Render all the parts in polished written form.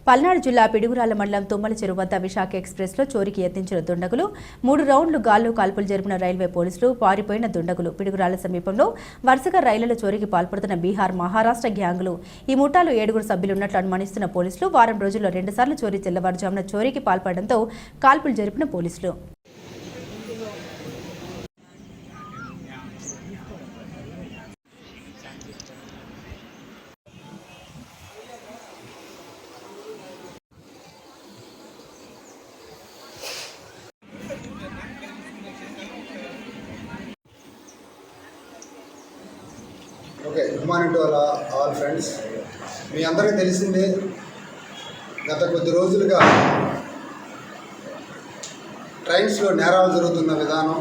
పల్నాడు జిల్లా పిడుగురాళ్ల మండలం తుమ్మల చెరువు వద్ద విశాఖ ఎక్స్ప్రెస్లో చోరీకి యత్నించిన దుండగులు 3 రౌండ్లు గాల్లో కాల్పులు జరిపిన రైల్వే పోలీసులు పారిపోయిన దుండగులు పిడుగురాళ్ల సమీపంలో వరుసగా రైళ్లలో చోరీకి పాల్పడుతున్న బీహార్ మహారాష్ట్ర గ్యాంగులు ఈ ముఠాలో 7 సభ్యులున్నట్లు అనుమానిస్తున్న పోలీసులు వారం రోజుల్లో 2 సార్లు చోరీ తెల్లవారుజామున చోరీకి పాల్పడడంతో కాల్పులు జరిపిన పోలీసులు okay, good morning to all friends. మీ అందరికీ తెలిసిందే, గత కొద్ది రోజులుగా ట్రైన్స్లో నేరాలు జరుగుతున్న విధానం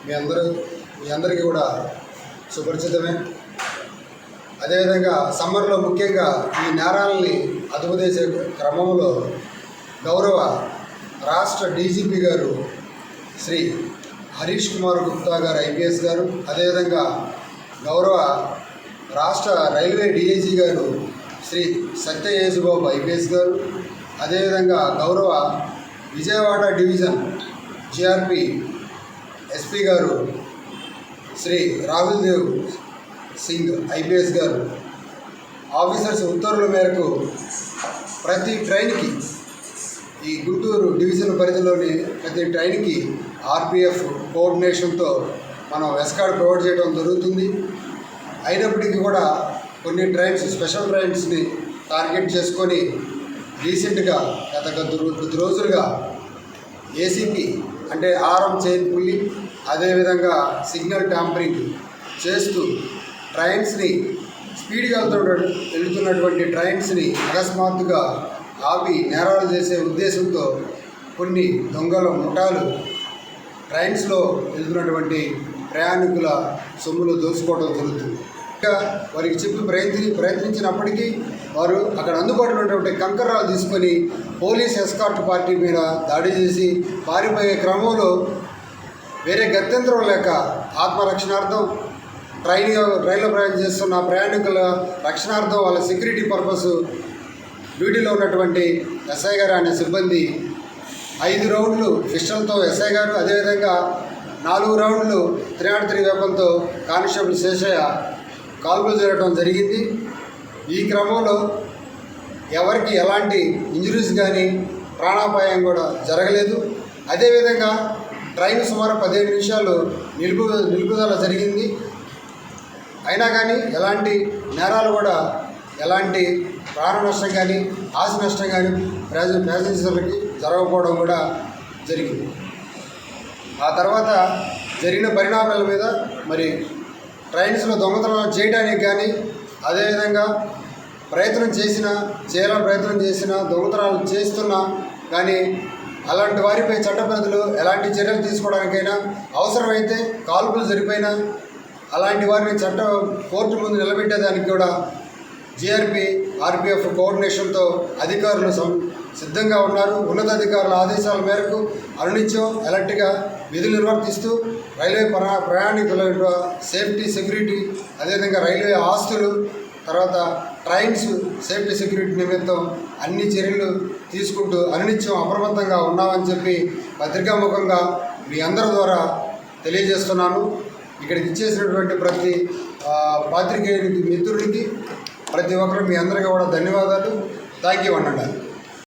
మీ అందరికీ కూడా సుపరిచితమే. అదేవిధంగా సమ్మర్లో ముఖ్యంగా ఈ నేరాలని అదుపు చేసే క్రమంలో గౌరవ రాష్ట్ర డీజీపీ గారు శ్రీ హరీష్ కుమార్ గుప్తా గారు ఐపీఎస్ గారు, అదేవిధంగా గౌరవ రాష్ట్ర రైల్వే డిఐజీ గారు శ్రీ సత్య యేసుబాబు ఐపీఎస్ గారు, అదేవిధంగా గౌరవ విజయవాడ డివిజన్ జిఆర్పి ఎస్పీ గారు శ్రీ రాహుల్ దేవ్ సింగ్ ఐపీఎస్ గారు ఆఫీసర్స్ ఉత్తర్వుల మేరకు ప్రతి ట్రైన్కి, ఈ గుంటూరు డివిజన్ పరిధిలోని ప్రతి ట్రైన్కి ఆర్పిఎఫ్ కోఆర్డినేషన్తో మనం ఎస్కార్ట్ ప్రొవైడ్ చేయడం జరుగుతుంది. అయినప్పటికీ కూడా కొన్ని ట్రైన్స్, స్పెషల్ ట్రైన్స్ని టార్గెట్ చేసుకొని రీసెంట్గా గత కొద్ది రోజులుగా ఏసీపీ అంటే ఆర్ఎం చైన్ పుల్లింగ్, అదేవిధంగా సిగ్నల్ ట్యాంపరింగ్ చేస్తూ ట్రైన్స్ని స్పీడ్గా వెళ్తున్నటువంటి ట్రైన్స్ని అకస్మాత్తుగా ఆపి నేరాలు చేసే ఉద్దేశంతో కొన్ని దొంగల ముఠాలు ట్రైన్స్లో వెళ్తున్నటువంటి ప్రయాణికుల సొమ్ములు దోచుకోవడం జరుగుతుంది. ఇంకా వారికి చెప్పి ప్రయత్నించినప్పటికీ వారు అక్కడ అందుబాటులో ఉన్నటువంటి కంకర్రాలు తీసుకొని పోలీస్ ఎస్కార్ట్ పార్టీ మీద దాడి చేసి పారిపోయే క్రమంలో వేరే గత్యంతరం లేక ఆత్మరక్షణార్థం రైల్లో ప్రయాణం చేస్తున్న ప్రయాణికుల రక్షణార్థం వాళ్ళ సెక్యూరిటీ పర్పస్ డ్యూటీలో ఉన్నటువంటి ఎస్ఐ గారు అనే సిబ్బంది 5 రౌండ్లు పిస్టల్తో ఎస్ఐ గారు, అదేవిధంగా 4 రౌండ్లు 303 వెపన్తో కానిస్టేబుల్ శేషయ్య కాల్పులు జరగడం జరిగింది. ఈ క్రమంలో ఎవరికి ఎలాంటి ఇంజరీస్ కానీ ప్రాణాపాయం కూడా జరగలేదు. అదేవిధంగా ట్రైన్ సుమారు 15 నిమిషాలు నిలుపుదల జరిగింది. అయినా కానీ ఎలాంటి నేరాలు కూడా, ఎలాంటి ప్రాణ నష్టం కానీ ఆస్తి నష్టం కానీ ప్యాసింజర్లకి జరగకపోవడం కూడా జరిగింది. ఆ తర్వాత జరిగిన పరిణామాల మీద మరి ట్రైన్స్లో దొంగతనాలు చేయడానికి కానీ, అదేవిధంగా చేయాలని ప్రయత్నం చేసిన దొంగతనాలు చేస్తున్నా కానీ అలాంటి వారిపై చట్టపరిధిలో ఎలాంటి చర్యలు తీసుకోవడానికైనా, అవసరమైతే కాల్పులు జరిపోయినా అలాంటి వారిని కోర్టు ముందు నిలబెట్టేదానికి కూడా జిఆర్పి ఆర్పిఎఫ్ కోఆర్డినేషన్తో అధికారులు సిద్ధంగా ఉన్నారు. ఉన్నతాధికారుల ఆదేశాల మేరకు అనునిత్యం అలర్ట్గా విధులు నిర్వర్తిస్తూ రైల్వే ప్రయాణికుల సేఫ్టీ, సెక్యూరిటీ, అదేవిధంగా రైల్వే ఆస్తులు, తర్వాత ట్రైన్స్ సేఫ్టీ, సెక్యూరిటీ నిమిత్తం అన్ని చర్యలు తీసుకుంటూ అనునిత్యం అప్రమత్తంగా ఉన్నామని చెప్పి పత్రికాముఖంగా మీ అందరి ద్వారా తెలియజేస్తున్నాను. ఇక్కడికి ఇచ్చేసినటువంటి ప్రతి పాత్రికేయునికి, మిత్రుడికి, ప్రతి ఒక్కరు మీ అందరికీ కూడా ధన్యవాదాలు. థ్యాంక్ యూ అనండి.